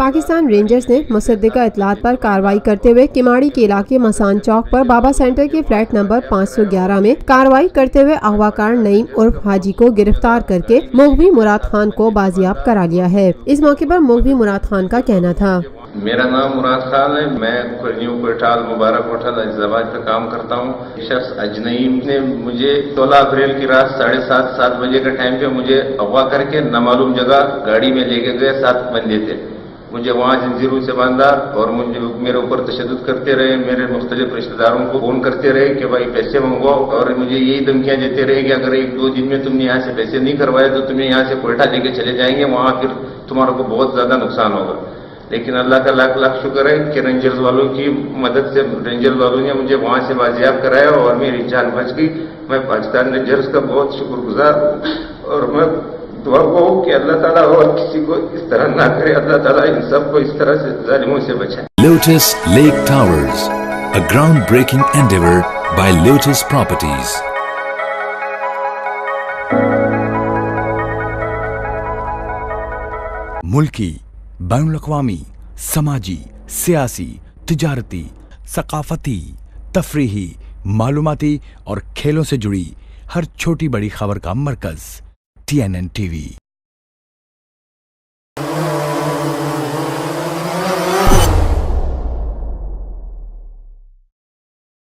Pakistan rangers ने मुसद्दिका इतलात पर कार्रवाई करते हुए किमाड़ी के इलाके मसान चौक पर बाबा सेंटर के फ्लैट नंबर 511 में कार्रवाई करते हुए अगवाकार नईम उर्फ हाजी को गिरफ्तार करके मुगवी मुराद खान को बाजियाब करा लिया है। इस मौके पर मुगवी मुराद खान का कहना था, मेरा नाम मुराद खान है, मैं न्यू कोटाल मुबारक होटल अजीजाबाद पे काम करता हूँ। शख्स अजनईम ने मुझे 16 अप्रैल की रात 7:30 बजे के टाइम पे मुझे अगवा करके नामालूम जगह गाड़ी में लेके गए। 7 बंदे थे, मुझे वहाँ जंजीरों से बांधा और मुझे मेरे ऊपर तशद्दुद करते रहे। मेरे मुख्तलिफ रिश्तेदारों को फोन करते रहे कि भाई पैसे मंगवाओ, और मुझे यही धमकियाँ देते रहे कि अगर 1-2 दिन में तुमने यहाँ से पैसे नहीं करवाए तो तुम्हें यहाँ से कोयटा लेके चले जाएंगे, वहाँ फिर तुम्हारे को बहुत ज्यादा नुकसान होगा। लेकिन अल्लाह का लाख लाख शुक्र है कि रेंजर्स वालों की मदद से रेंजर्स वालों ने मुझे वहाँ से बाजियाब कराया और मेरी जान बच गई। मैं पाकिस्तान रेंजर्स का बहुत शुक्रगुजार हूँ और मैं दुआ को कि अल्लाह ताला और किसी को इस तरह ना करे, अल्लाह ताला इन सबको इस तरह से जालिमों से बचाए। Lotus Lake Towers, a groundbreaking endeavor by Lotus Properties. मुल्की, बैनुल-अक़वामी, समाजी, सियासी, तिजारती, सकाफती, तफरीही, मालूमाती और खेलों से जुड़ी हर छोटी बड़ी खबर का मरकज TNN TV।